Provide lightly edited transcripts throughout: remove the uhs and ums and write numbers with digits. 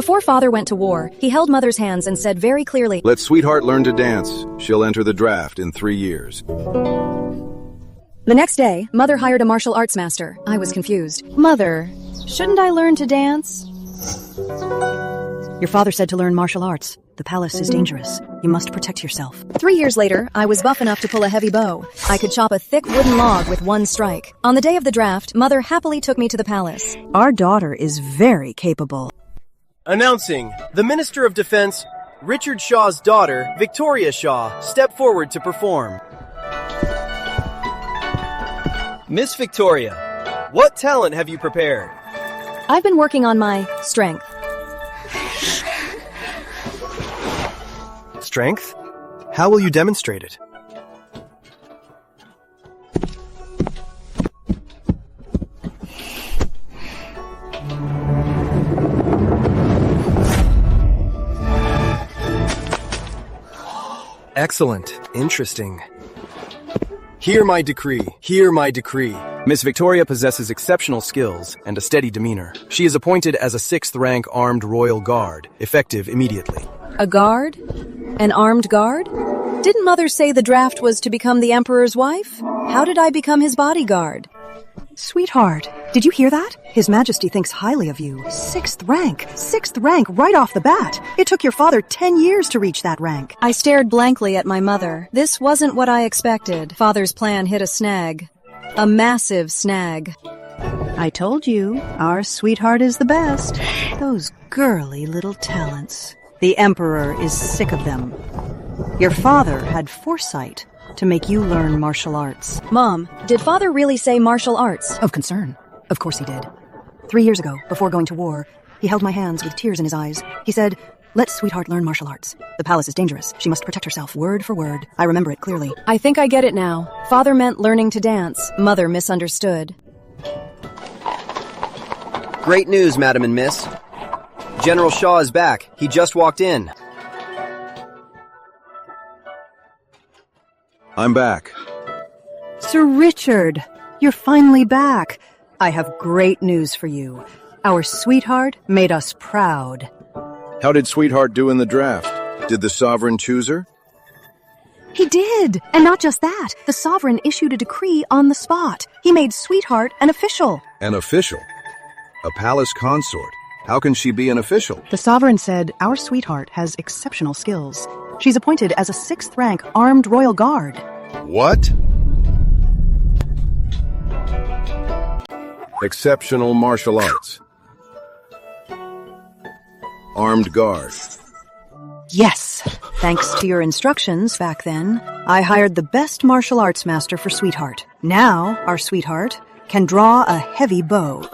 Before father went to war, he held mother's hands and said very clearly, "Let sweetheart learn to dance. She'll enter the draft in 3 years." The next day, mother hired a martial arts master. I was confused. Mother, shouldn't I learn to dance? Your father said to learn martial arts. The palace is dangerous. You must protect yourself. 3 years later, I was buff enough to pull a heavy bow. I could chop a thick wooden log with one strike. On the day of the draft, mother happily took me to the palace. Our daughter is very capable. Announcing, the Minister of Defense, Richard Shaw's daughter, Victoria Shaw, step forward to perform. Miss Victoria, what talent have you prepared? I've been working on my strength. Strength? How will you demonstrate it? Excellent. Interesting. Hear my decree. Hear my decree. Miss Victoria possesses exceptional skills and a steady demeanor. She is appointed as a 6th rank armed royal guard, effective immediately. A guard? An armed guard? Didn't mother say the draft was to become the emperor's wife? How did I become his bodyguard? Sweetheart, did you hear that? His Majesty thinks highly of you. 6th rank right off the bat. It took your father 10 years to reach that rank. I stared blankly at my mother. This wasn't what I expected. Father's plan hit a snag. A massive snag. I told you, our sweetheart is the best. Those girly little talents. The Emperor is sick of them. Your father had foresight to make you learn martial arts. Mom, did father really say martial arts? Of concern. Of course he did. 3 years ago, before going to war, he held my hands with tears in his eyes. He said, "Let sweetheart learn martial arts. The palace is dangerous. She must protect herself, word for word." I remember it clearly. I think I get it now. Father meant learning to dance. Mother misunderstood. Great news, Madam and Miss. General Shaw is back. He just walked in. I'm back. Sir Richard, you're finally back. I have great news for you. Our sweetheart made us proud. How did sweetheart do in the draft? Did the sovereign choose her? He did! And not just that. The sovereign issued a decree on the spot. He made sweetheart an official. An official? A palace consort? How can she be an official? The sovereign said our sweetheart has exceptional skills. She's appointed as a 6th rank armed royal guard. What? Exceptional martial arts. Armed guard. Yes. Thanks to your instructions back then, I hired the best martial arts master for sweetheart. Now, our sweetheart can draw a heavy bow.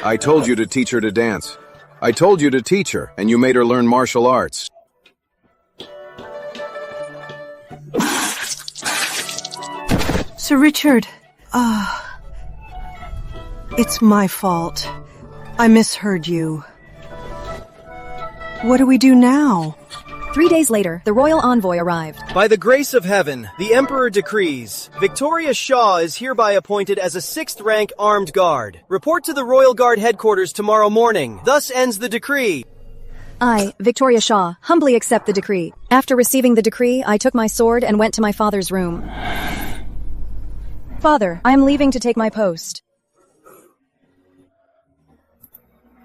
I told you to teach her to dance. I told you to teach her, and you made her learn martial arts. Sir Richard, it's my fault. I misheard you. What do we do now? 3 days later, the royal envoy arrived. By the grace of heaven, the Emperor decrees, Victoria Shaw is hereby appointed as a 6th rank armed guard. Report to the Royal Guard headquarters tomorrow morning. Thus ends the decree. I, Victoria Shaw, humbly accept the decree. After receiving the decree, I took my sword and went to my father's room. Father, I am leaving to take my post.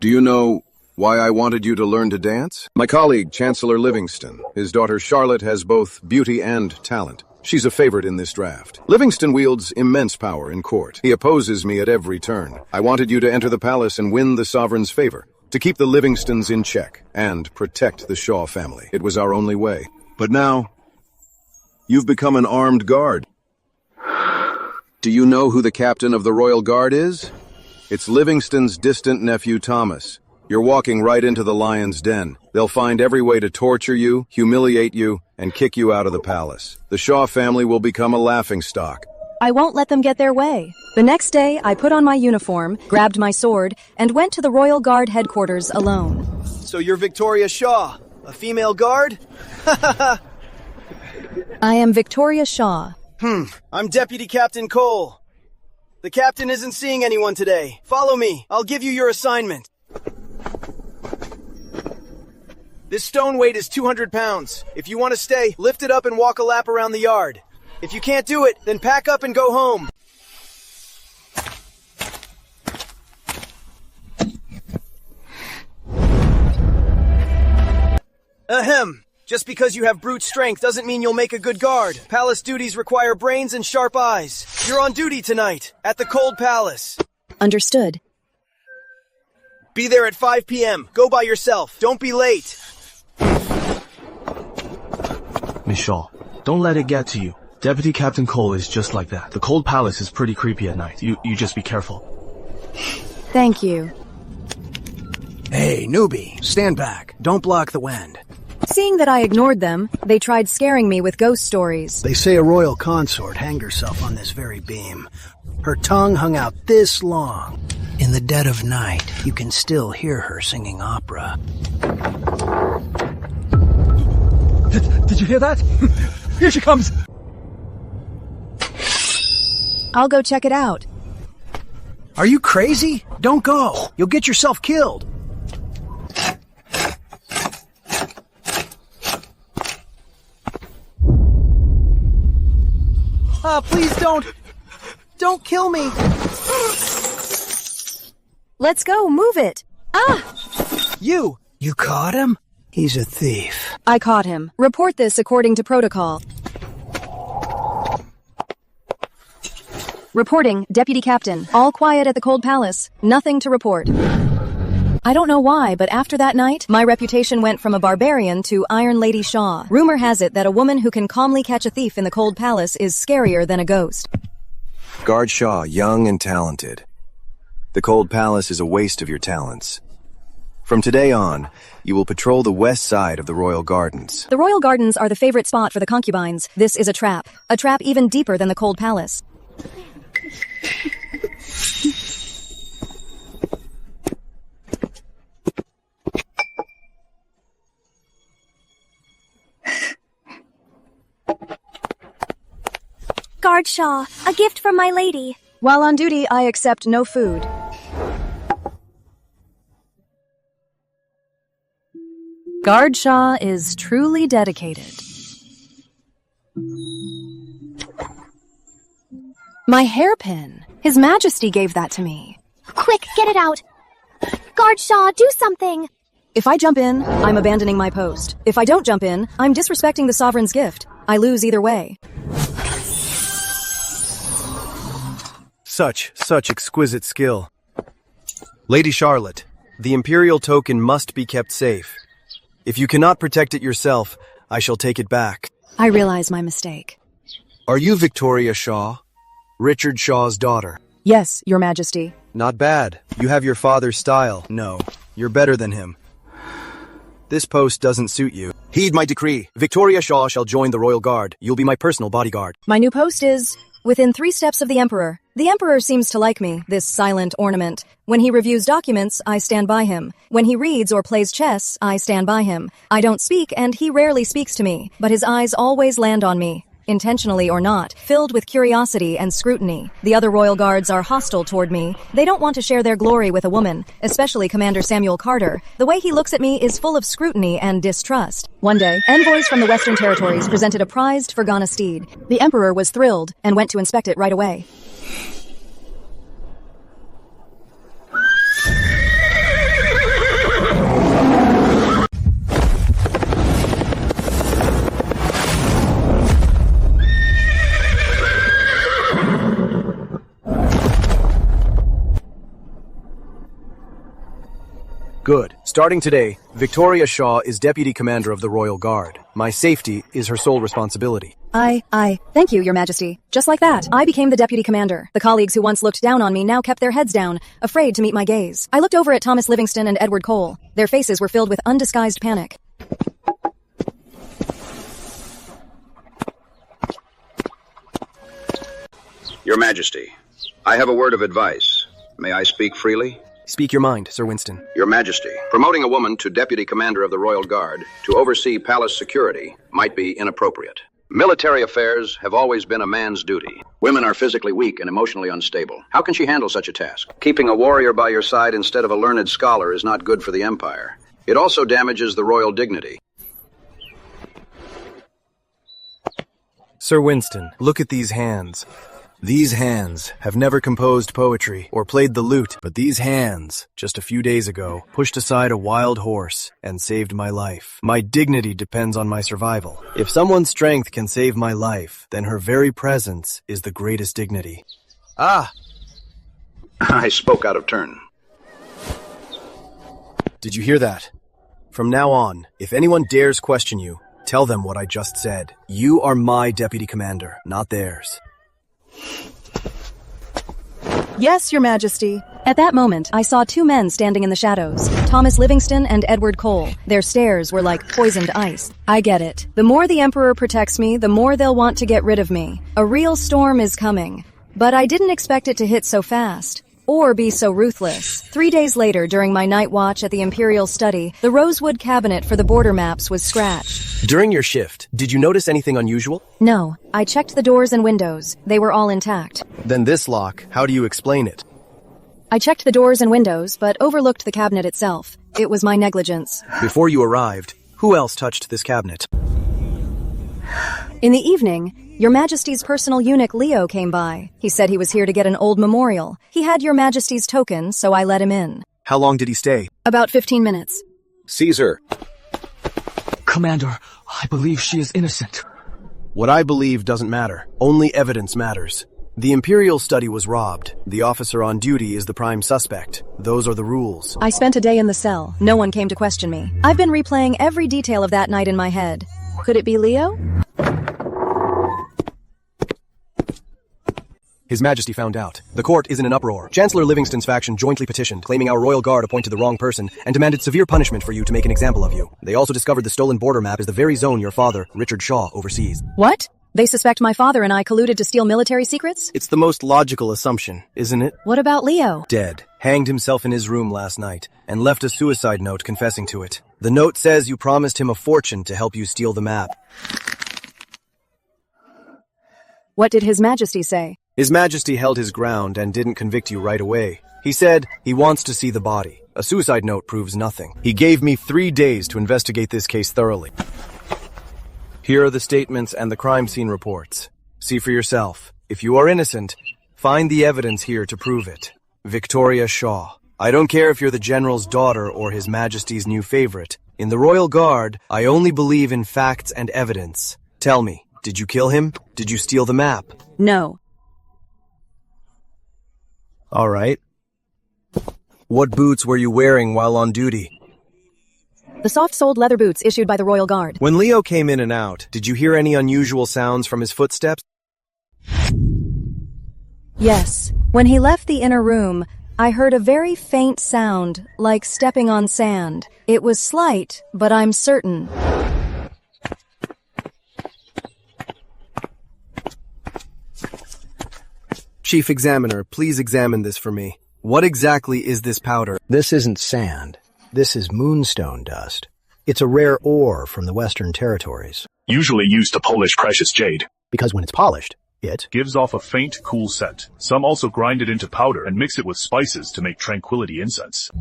Do you know why I wanted you to learn to dance? My colleague, Chancellor Livingston, his daughter Charlotte has both beauty and talent. She's a favorite in this draft. Livingston wields immense power in court. He opposes me at every turn. I wanted you to enter the palace and win the sovereign's favor, to keep the Livingstons in check and protect the Shaw family. It was our only way. But now, you've become an armed guard. Do you know who the captain of the Royal Guard is? It's Livingston's distant nephew, Thomas. You're walking right into the lion's den. They'll find every way to torture you, humiliate you, and kick you out of the palace. The Shaw family will become a laughingstock. I won't let them get their way. The next day, I put on my uniform, grabbed my sword, and went to the Royal Guard headquarters alone. So you're Victoria Shaw, a female guard? I am Victoria Shaw. I'm Deputy Captain Cole. The captain isn't seeing anyone today. Follow me. I'll give you your assignment. This stone weight is 200 pounds. If you want to stay, lift it up and walk a lap around the yard. If you can't do it, then pack up and go home. Ahem. Just because you have brute strength doesn't mean you'll make a good guard. Palace duties require brains and sharp eyes. You're on duty tonight, at the Cold Palace. Understood. Be there at 5 p.m. Go by yourself. Don't be late. Miss Shaw, don't let it get to you. Deputy Captain Cole is just like that. The Cold Palace is pretty creepy at night. You just be careful. Thank you. Hey, newbie, stand back. Don't block the wind. Seeing that I ignored them, they tried scaring me with ghost stories. They say a royal consort hanged herself on this very beam. Her tongue hung out this long. In the dead of night, you can still hear her singing opera. Did you hear that? Here she comes! I'll go check it out. Are you crazy? Don't go. You'll get yourself killed. Please don't kill me. Let's go, move it. Ah! You caught him? He's a thief. I caught him. Report this according to protocol. Reporting, Deputy Captain. All quiet at the Cold Palace. Nothing to report. I don't know why, but after that night, my reputation went from a barbarian to Iron Lady Shaw. Rumor has it that a woman who can calmly catch a thief in the Cold Palace is scarier than a ghost. Guard Shaw, young and talented. The Cold Palace is a waste of your talents. From today on, you will patrol the west side of the Royal Gardens. The Royal Gardens are the favorite spot for the concubines. This is a trap. A trap even deeper than the Cold Palace. Guard Shaw, a gift from my lady. While on duty, I accept no food. Guard Shaw is truly dedicated. My hairpin. His Majesty gave that to me. Quick, get it out. Guard Shaw, do something. If I jump in, I'm abandoning my post. If I don't jump in, I'm disrespecting the sovereign's gift. I lose either way. Such exquisite skill. Lady Charlotte, the Imperial token must be kept safe. If you cannot protect it yourself, I shall take it back. I realize my mistake. Are you Victoria Shaw? Richard Shaw's daughter? Yes, Your Majesty. Not bad. You have your father's style. No, you're better than him. This post doesn't suit you. Heed my decree. Victoria Shaw shall join the Royal Guard. You'll be my personal bodyguard. My new post is within 3 steps of the Emperor. The Emperor seems to like me, this silent ornament. When he reviews documents, I stand by him. When he reads or plays chess, I stand by him. I don't speak, and he rarely speaks to me, but his eyes always land on me, intentionally or not, filled with curiosity and scrutiny. The other royal guards are hostile toward me. They don't want to share their glory with a woman, especially Commander Samuel Carter. The way he looks at me is full of scrutiny and distrust. One day, envoys from the Western Territories presented a prized Fergana steed. The Emperor was thrilled and went to inspect it right away. Good. Starting today, Victoria Shaw is Deputy Commander of the Royal Guard. My safety is her sole responsibility. Thank you, Your Majesty. Just like that, I became the Deputy Commander. The colleagues who once looked down on me now kept their heads down, afraid to meet my gaze. I looked over at Thomas Livingston and Edward Cole. Their faces were filled with undisguised panic. Your Majesty, I have a word of advice. May I speak freely? Speak your mind, Sir Winston. Your Majesty, promoting a woman to Deputy Commander of the Royal Guard to oversee palace security might be inappropriate. Military affairs have always been a man's duty. Women are physically weak and emotionally unstable. How can she handle such a task? Keeping a warrior by your side instead of a learned scholar is not good for the Empire. It also damages the royal dignity. Sir Winston, look at these hands. These hands have never composed poetry or played the lute, but these hands, just a few days ago, pushed aside a wild horse and saved my life. My dignity depends on my survival. If someone's strength can save my life, then her very presence is the greatest dignity. Ah! I spoke out of turn. Did you hear that? From now on, if anyone dares question you, tell them what I just said. You are my deputy commander, not theirs. Yes, Your Majesty. At that moment, I saw two men standing in the shadows, Thomas Livingston and Edward Cole. Their stares were like poisoned ice. I get it. The more the Emperor protects me, the more they'll want to get rid of me. A real storm is coming. But I didn't expect it to hit so fast. Or be so ruthless. 3 days later, during my night watch at the Imperial Study, the rosewood cabinet for the border maps was scratched. During your shift, did you notice anything unusual? No, I checked the doors and windows. They were all intact. Then this lock, how do you explain it? I checked the doors and windows, but overlooked the cabinet itself. It was my negligence. Before you arrived, who else touched this cabinet? In the evening, Your Majesty's personal eunuch Leo came by. He said he was here to get an old memorial. He had Your Majesty's token, so I let him in. How long did he stay? About 15 minutes. Caesar. Commander, I believe she is innocent. What I believe doesn't matter. Only evidence matters. The Imperial Study was robbed. The officer on duty is the prime suspect. Those are the rules. I spent a day in the cell. No one came to question me. I've been replaying every detail of that night in my head. Could it be Leo? His Majesty found out. The court is in an uproar. Chancellor Livingston's faction jointly petitioned, claiming our royal guard appointed the wrong person, and demanded severe punishment for you to make an example of you. They also discovered the stolen border map is the very zone your father, Richard Shaw, oversees. What? They suspect my father and I colluded to steal military secrets? It's the most logical assumption, isn't it? What about Leo? Dead. Hanged himself in his room last night, and left a suicide note confessing to it. The note says you promised him a fortune to help you steal the map. What did His Majesty say? His Majesty held his ground and didn't convict you right away. He said he wants to see the body. A suicide note proves nothing. He gave me 3 days to investigate this case thoroughly. Here are the statements and the crime scene reports. See for yourself. If you are innocent, find the evidence here to prove it. Victoria Shaw. I don't care if you're the General's daughter or His Majesty's new favorite. In the Royal Guard, I only believe in facts and evidence. Tell me, did you kill him? Did you steal the map? No. All right. What boots were you wearing while on duty? The soft-soled leather boots issued by the Royal Guard. When Leo came in and out, did you hear any unusual sounds from his footsteps? Yes. When he left the inner room, I heard a very faint sound, like stepping on sand. It was slight, but I'm certain. Chief Examiner, please examine this for me. What exactly is this powder? This isn't sand. This is moonstone dust. It's a rare ore from the Western Territories. Usually used to polish precious jade. Because when it's polished, it gives off a faint, cool scent. Some also grind it into powder and mix it with spices to make tranquility incense.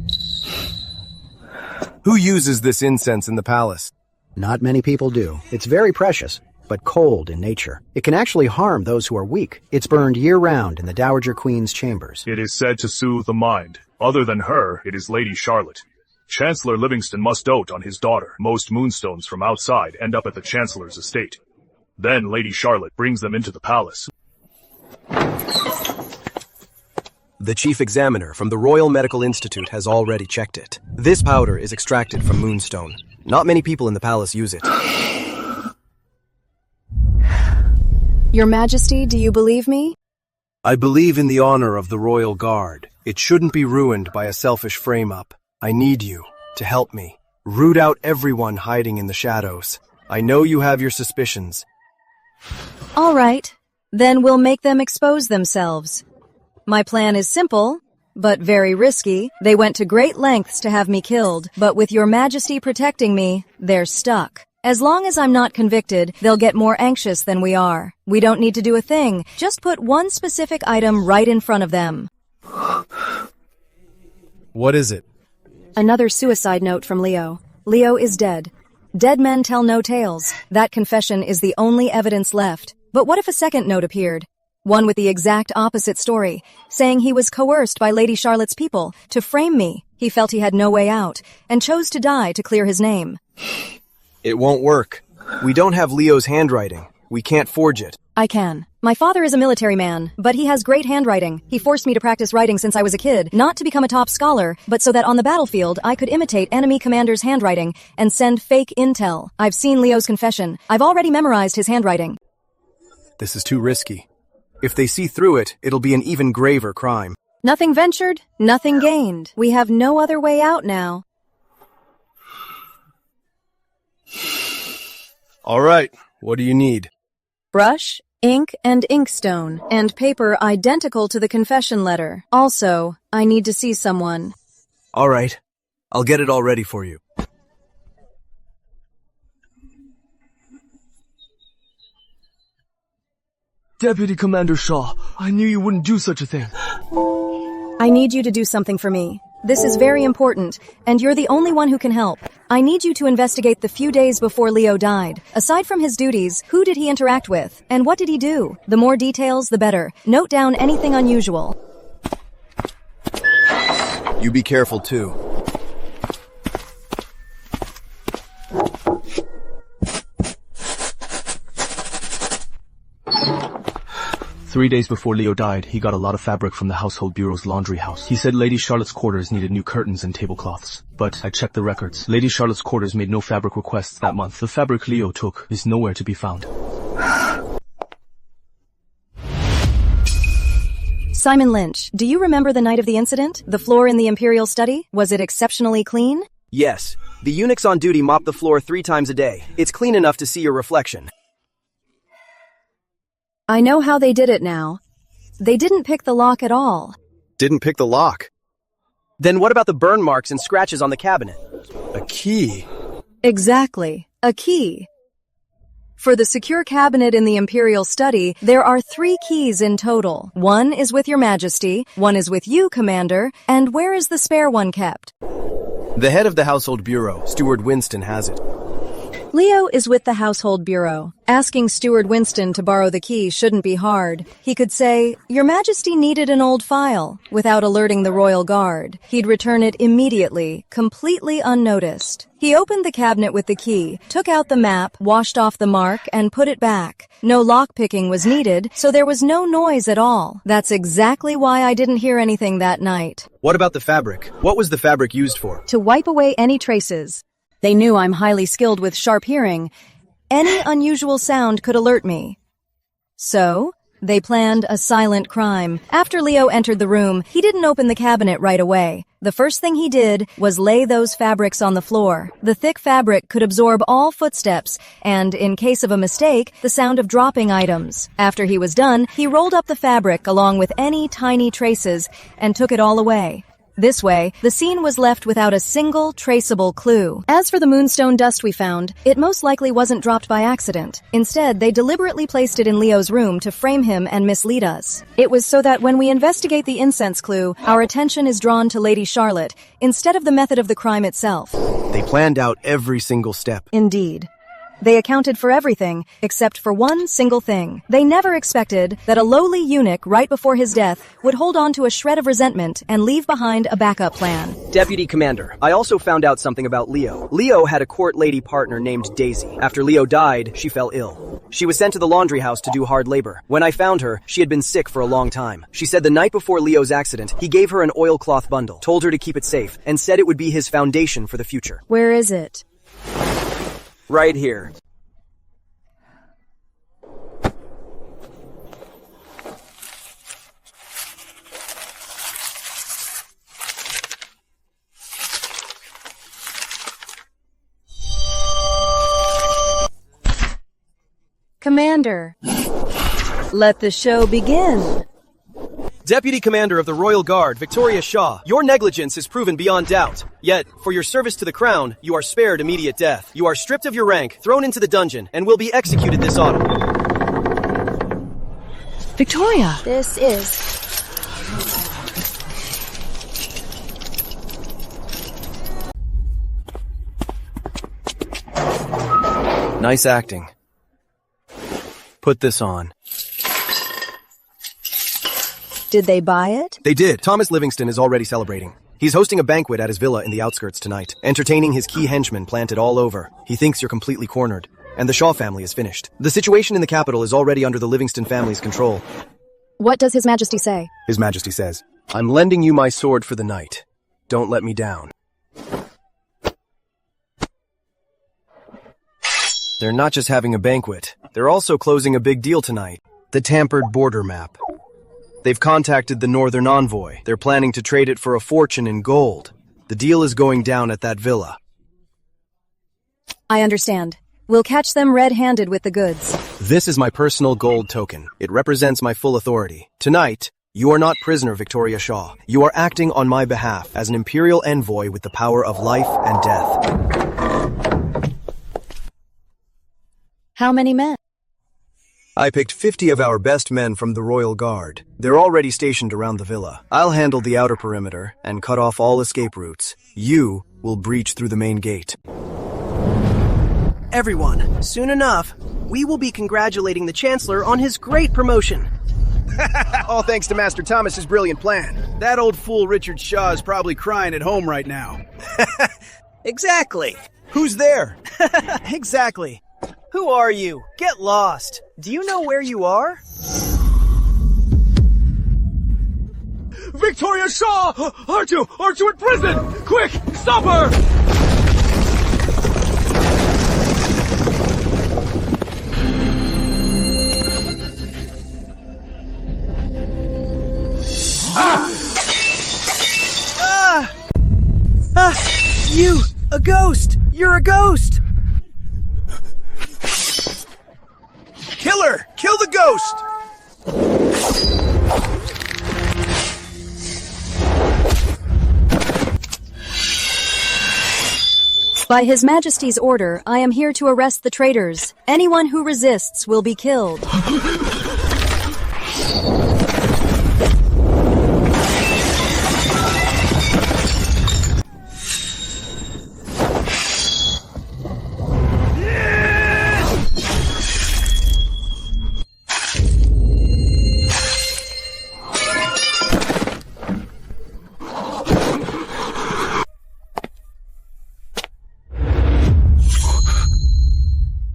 Who uses this incense in the palace? Not many people do. It's very precious, but cold in nature. It can actually harm those who are weak. It's burned year-round in the Dowager Queen's chambers. It is said to soothe the mind. Other than her, it is Lady Charlotte. Chancellor Livingston must dote on his daughter. Most moonstones from outside end up at the Chancellor's estate. Then Lady Charlotte brings them into the palace. The Chief Examiner from the Royal Medical Institute has already checked it. This powder is extracted from moonstone. Not many people in the palace use it. Your Majesty, do you believe me? I believe in the honor of the Royal Guard. It shouldn't be ruined by a selfish frame-up. I need you to help me. Root out everyone hiding in the shadows. I know you have your suspicions. All right. Then we'll make them expose themselves. My plan is simple, but very risky. They went to great lengths to have me killed, but with Your Majesty protecting me, they're stuck. As long as I'm not convicted, they'll get more anxious than we are. We don't need to do a thing. Just put one specific item right in front of them. What is it? Another suicide note from Leo. Leo is dead. Dead men tell no tales. That confession is the only evidence left. But what if a second note appeared? One with the exact opposite story, saying he was coerced by Lady Charlotte's people to frame me. He felt he had no way out, and chose to die to clear his name. It won't work. We don't have Leo's handwriting. We can't forge it. I can. My father is a military man, but he has great handwriting. He forced me to practice writing since I was a kid, not to become a top scholar, but so that on the battlefield I could imitate enemy commanders' handwriting and send fake intel. I've seen Leo's confession. I've already memorized his handwriting. This is too risky. If they see through it, it'll be an even graver crime. Nothing ventured, nothing gained. We have no other way out now. All right, what do you need? Brush, ink, and inkstone, and paper identical to the confession letter. Also, I need to see someone. All right, I'll get it all ready for you. Deputy Commander Shaw, I knew you wouldn't do such a thing. I need you to do something for me. This is very important, and you're the only one who can help. I need you to investigate the few days before Leo died. Aside from his duties, who did he interact with, and what did he do? The more details, the better. Note down anything unusual. You be careful, too. 3 days before Leo died, he got a lot of fabric from the household bureau's laundry house. He said Lady Charlotte's quarters needed new curtains and tablecloths. But I checked the records. Lady Charlotte's quarters made no fabric requests that month. The fabric Leo took is nowhere to be found. Simon Lynch, do you remember the night of the incident? The floor in the Imperial study? Was it exceptionally clean? Yes. The eunuchs on duty mop the floor 3 times a day. It's clean enough to see your reflection. I know how they did it now. They didn't pick the lock at all. Didn't pick the lock? Then what about the burn marks and scratches on the cabinet? A key. Exactly. A key. For the secure cabinet in the Imperial study, there are 3 keys in total. 1 is with Your Majesty, 1 is with you, Commander, and where is the spare one kept? The head of the household bureau, Steward Winston, has it. Leo is with the Household Bureau. Asking Steward Winston to borrow the key shouldn't be hard. He could say, Your Majesty needed an old file, without alerting the Royal Guard. He'd return it immediately, completely unnoticed. He opened the cabinet with the key, took out the map, washed off the mark, and put it back. No lock-picking was needed, so there was no noise at all. That's exactly why I didn't hear anything that night. What about the fabric? What was the fabric used for? To wipe away any traces. They knew I'm highly skilled with sharp hearing. Any unusual sound could alert me. So, they planned a silent crime. After Leo entered the room, he didn't open the cabinet right away. The first thing he did was lay those fabrics on the floor. The thick fabric could absorb all footsteps, and in case of a mistake, the sound of dropping items. After he was done, he rolled up the fabric along with any tiny traces and took it all away. This way, the scene was left without a single traceable clue. As for the moonstone dust we found, it most likely wasn't dropped by accident. Instead, they deliberately placed it in Leo's room to frame him and mislead us. It was so that when we investigate the incense clue, our attention is drawn to Lady Charlotte, instead of the method of the crime itself. They planned out every single step. Indeed. They accounted for everything, except for one single thing. They never expected that a lowly eunuch right before his death would hold on to a shred of resentment and leave behind a backup plan. Deputy Commander, I also found out something about Leo. Leo had a court lady partner named Daisy. After Leo died, she fell ill. She was sent to the laundry house to do hard labor. When I found her, she had been sick for a long time. She said the night before Leo's accident, he gave her an oilcloth bundle, told her to keep it safe, and said it would be his foundation for the future. Where is it? Right here. Commander, let the show begin. Deputy Commander of the Royal Guard, Victoria Shaw, your negligence is proven beyond doubt. Yet, for your service to the crown, you are spared immediate death. You are stripped of your rank, thrown into the dungeon, and will be executed this autumn. Victoria! This is... Nice acting. Put this on. Did they buy it? They did. Thomas Livingston is already celebrating. He's hosting a banquet at his villa in the outskirts tonight, entertaining his key henchmen planted all over. He thinks you're completely cornered, and the Shaw family is finished. The situation in the capital is already under the Livingston family's control. What does His Majesty say? His Majesty says, "I'm lending you my sword for the night. Don't let me down." They're not just having a banquet. They're also closing a big deal tonight. The tampered border map. They've contacted the Northern Envoy. They're planning to trade it for a fortune in gold. The deal is going down at that villa. I understand. We'll catch them red-handed with the goods. This is my personal gold token. It represents my full authority. Tonight, you are not prisoner Victoria Shaw. You are acting on my behalf as an imperial envoy with the power of life and death. How many men? I picked 50 of our best men from the Royal Guard. They're already stationed around the villa. I'll handle the outer perimeter and cut off all escape routes. You will breach through the main gate. Everyone, soon enough, we will be congratulating the Chancellor on his great promotion. All thanks to Master Thomas's brilliant plan. That old fool Richard Shaw is probably crying at home right now. Exactly. Who's there? Exactly. Who are you? Get lost. Do you know where you are? Victoria Shaw! R2 in prison! Quick, stop her! You! A ghost! You're a ghost! Kill her! Kill the ghost! By His Majesty's order, I am here to arrest the traitors. Anyone who resists will be killed.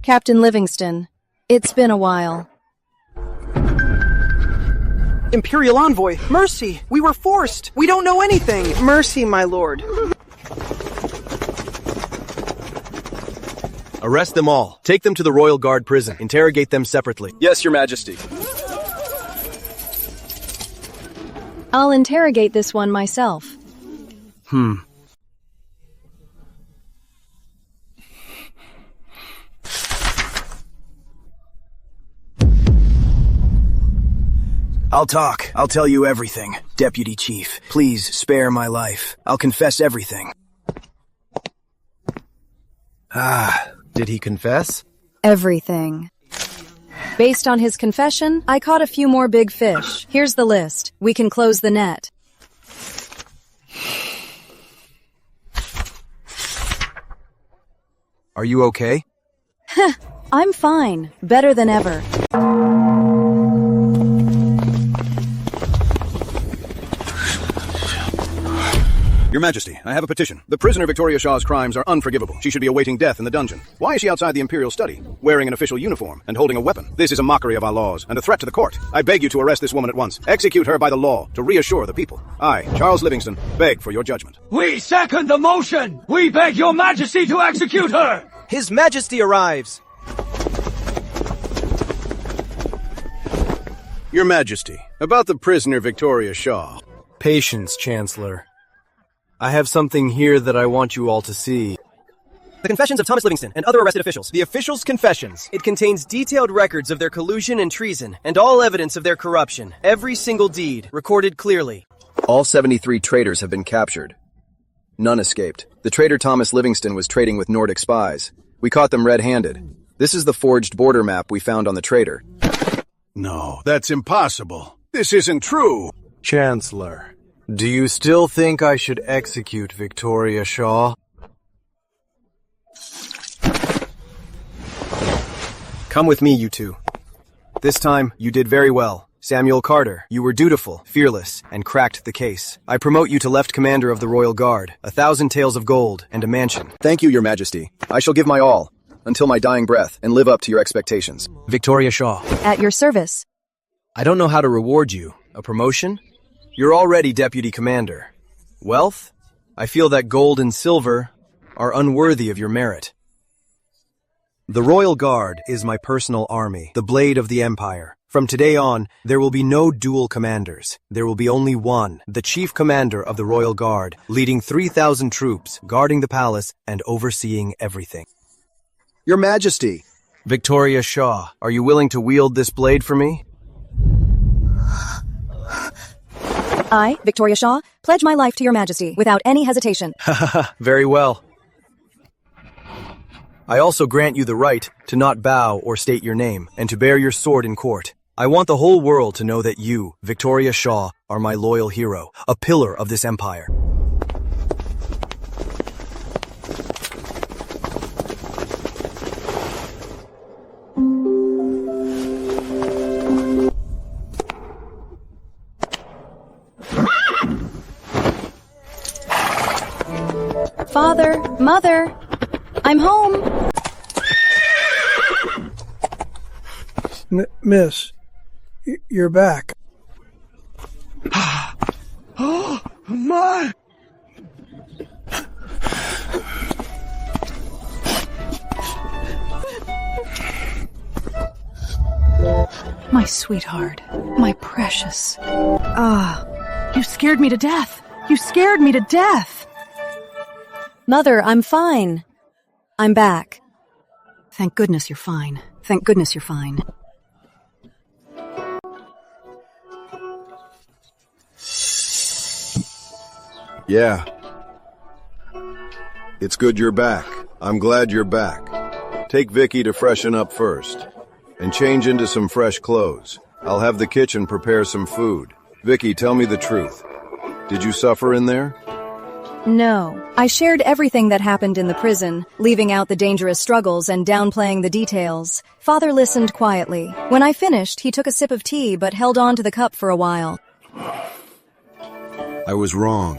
Captain Livingston, it's been a while. Imperial Envoy, mercy! We were forced! We don't know anything! Mercy, my lord. Arrest them all. Take them to the Royal Guard prison. Interrogate them separately. Yes, Your Majesty. I'll interrogate this one myself. I'll talk. I'll tell you everything. Deputy Chief, please spare my life. I'll confess everything. Did he confess? Everything. Based on his confession, I caught a few more big fish. Here's the list. We can close the net. Are you okay? I'm fine. Better than ever. Your Majesty, I have a petition. The prisoner Victoria Shaw's crimes are unforgivable. She should be awaiting death in the dungeon. Why is she outside the Imperial study, wearing an official uniform and holding a weapon? This is a mockery of our laws and a threat to the court. I beg you to arrest this woman at once. Execute her by the law to reassure the people. I, Charles Livingston, beg for your judgment. We second the motion! We beg your Majesty to execute her! His Majesty arrives! Your Majesty, about the prisoner Victoria Shaw. Patience, Chancellor. I have something here that I want you all to see. The confessions of Thomas Livingston and other arrested officials. The officials' confessions. It contains detailed records of their collusion and treason, and all evidence of their corruption. Every single deed, recorded clearly. All 73 traitors have been captured. None escaped. The traitor Thomas Livingston was trading with Nordic spies. We caught them red-handed. This is the forged border map we found on the traitor. No, that's impossible. This isn't true. Chancellor, do you still think I should execute Victoria Shaw? Come with me, you two. This time, you did very well. Samuel Carter, you were dutiful, fearless, and cracked the case. I promote you to Left Commander of the Royal Guard, 1,000 taels of gold, and a mansion. Thank you, Your Majesty. I shall give my all, until my dying breath, and live up to your expectations. Victoria Shaw. At your service. I don't know how to reward you. A promotion? You're already Deputy Commander. Wealth? I feel that gold and silver are unworthy of your merit. The Royal Guard is my personal army, the blade of the Empire. From today on, there will be no dual commanders. There will be only one, the Chief Commander of the Royal Guard, leading 3,000 troops, guarding the palace, and overseeing everything. Your Majesty! Victoria Shaw, are you willing to wield this blade for me? I, Victoria Shaw, pledge my life to Your Majesty without any hesitation. Very well. I also grant you the right to not bow or state your name, and to bear your sword in court. I want the whole world to know that you, Victoria Shaw, are my loyal hero, a pillar of this empire. Father, Mother, I'm home. Miss, you're back. Oh, my! My sweetheart, my precious. You scared me to death. You scared me to death. Mother, I'm fine. I'm back. Thank goodness you're fine. Thank goodness you're fine. Yeah. It's good you're back. I'm glad you're back. Take Vicky to freshen up first. And change into some fresh clothes. I'll have the kitchen prepare some food. Vicky, tell me the truth. Did you suffer in there? No. I shared everything that happened in the prison, leaving out the dangerous struggles and downplaying the details. Father listened quietly. When I finished, he took a sip of tea but held on to the cup for a while. I was wrong.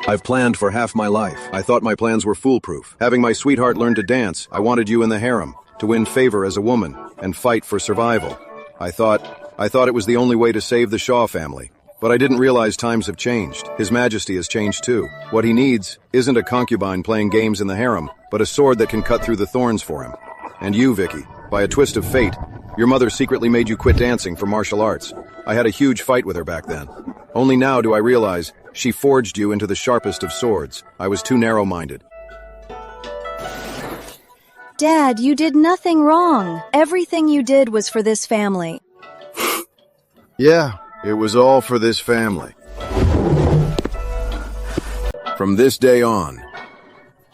I've planned for half my life. I thought my plans were foolproof. Having my sweetheart learn to dance, I wanted you in the harem, to win favor as a woman, and fight for survival. I thought it was the only way to save the Shaw family. But I didn't realize times have changed. His Majesty has changed too. What he needs isn't a concubine playing games in the harem, but a sword that can cut through the thorns for him. And you, Vicky, by a twist of fate, your mother secretly made you quit dancing for martial arts. I had a huge fight with her back then. Only now do I realize she forged you into the sharpest of swords. I was too narrow-minded. Dad, you did nothing wrong. Everything you did was for this family. Yeah, it was all for this family. From this day on,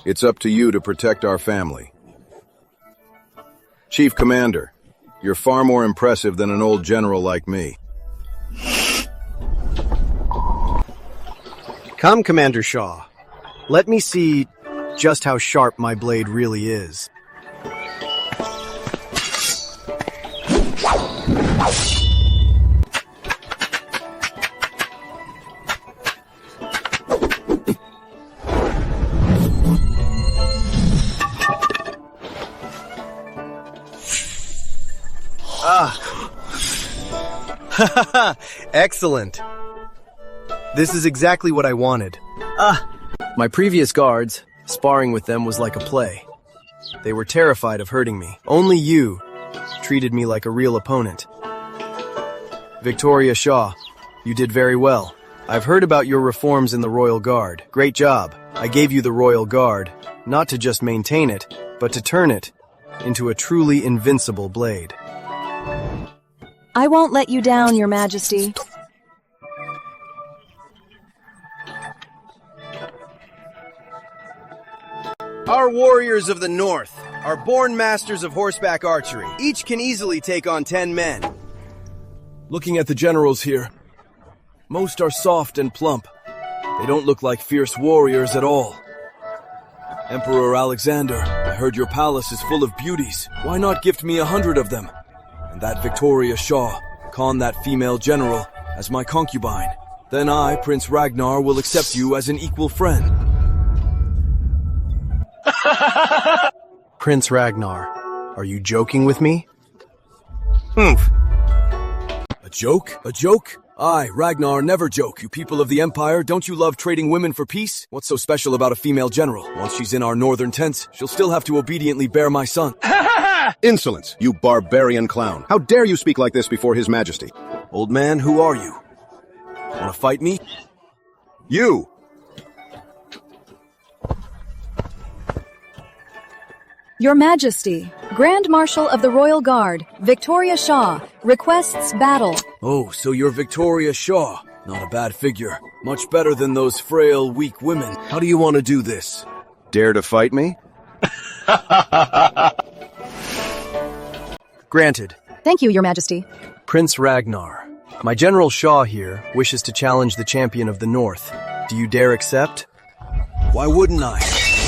it's up to you to protect our family. Chief Commander, you're far more impressive than an old general like me. Come, Commander Shaw. Let me see just how sharp my blade really is. Excellent. This is exactly what I wanted. My previous guards, sparring with them was like a play. They were terrified of hurting me. Only you treated me like a real opponent. Victoria Shaw, you did very well. I've heard about your reforms in the Royal Guard. Great job. I gave you the Royal Guard, not to just maintain it, but to turn it into a truly invincible blade. I won't let you down, Your Majesty. Our warriors of the North are born masters of horseback archery. Each can easily take on 10 men. Looking at the generals here, most are soft and plump. They don't look like fierce warriors at all. Emperor Alexander, I heard your palace is full of beauties. Why not gift me 100 of them? And that Victoria Shaw, con that female general, as my concubine. Then I, Prince Ragnar, will accept you as an equal friend. Prince Ragnar, are you joking with me? Humph. A joke? A joke? I, Ragnar, never joke. You people of the Empire, don't you love trading women for peace? What's so special about a female general? Once she's in our northern tents, she'll still have to obediently bear my son. Insolence, you barbarian clown. How dare you speak like this before His Majesty? Old man, who are you? Wanna fight me? You! Your Majesty, Grand Marshal of the Royal Guard, Victoria Shaw, requests battle. Oh, so you're Victoria Shaw. Not a bad figure. Much better than those frail, weak women. How do you want to do this? Dare to fight me? Granted. Thank you, Your Majesty. Prince Ragnar, my General Shaw here wishes to challenge the champion of the North. Do you dare accept? Why wouldn't I?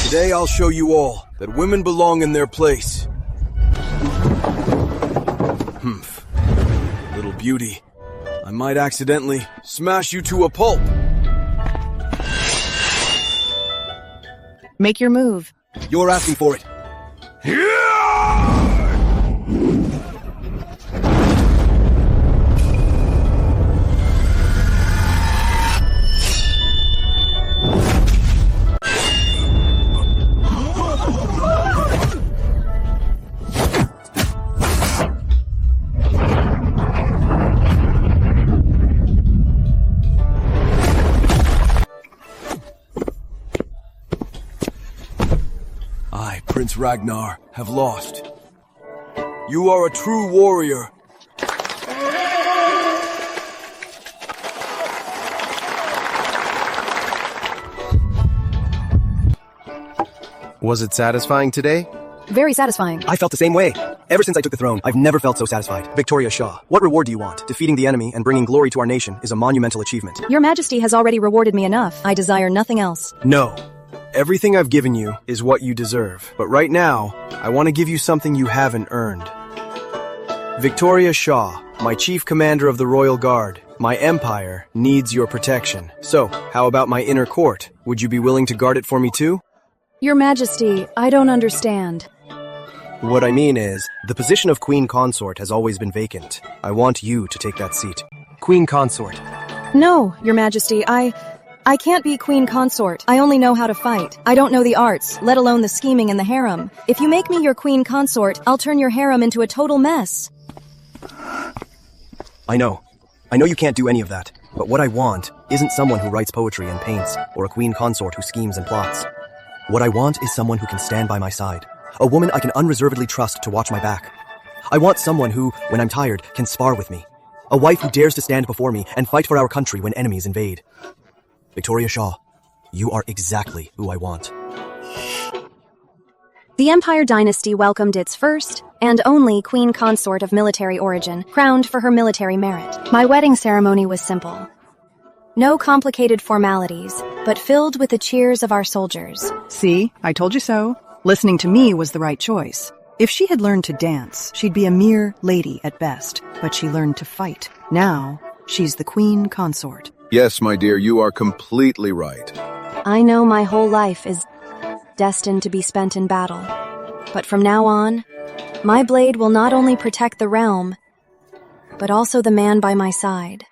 Today I'll show you all that women belong in their place. Humph. Little beauty. I might accidentally smash you to a pulp. Make your move. You're asking for it. Prince Ragnar, have lost. You are a true warrior. Was it satisfying today? Very satisfying. I felt the same way. Ever since I took the throne, I've never felt so satisfied. Victoria Shaw, what reward do you want? Defeating the enemy and bringing glory to our nation is a monumental achievement. Your Majesty has already rewarded me enough. I desire nothing else. No. Everything I've given you is what you deserve. But right now, I want to give you something you haven't earned. Victoria Shaw, my chief commander of the Royal Guard, my empire needs your protection. So, how about my inner court? Would you be willing to guard it for me too? Your Majesty, I don't understand. What I mean is, the position of Queen Consort has always been vacant. I want you to take that seat. Queen Consort. No, Your Majesty, I can't be Queen Consort. I only know how to fight. I don't know the arts, let alone the scheming and the harem. If you make me your Queen Consort, I'll turn your harem into a total mess. I know you can't do any of that. But what I want isn't someone who writes poetry and paints, or a Queen Consort who schemes and plots. What I want is someone who can stand by my side. A woman I can unreservedly trust to watch my back. I want someone who, when I'm tired, can spar with me. A wife who dares to stand before me and fight for our country when enemies invade. Victoria Shaw, you are exactly who I want. The Empire dynasty welcomed its first and only queen consort of military origin, crowned for her military merit. My wedding ceremony was simple. No complicated formalities, but filled with the cheers of our soldiers. See, I told you so. Listening to me was the right choice. If she had learned to dance, she'd be a mere lady at best, but she learned to fight. Now, she's the queen consort. Yes, my dear, you are completely right. I know my whole life is destined to be spent in battle. But from now on, my blade will not only protect the realm, but also the man by my side.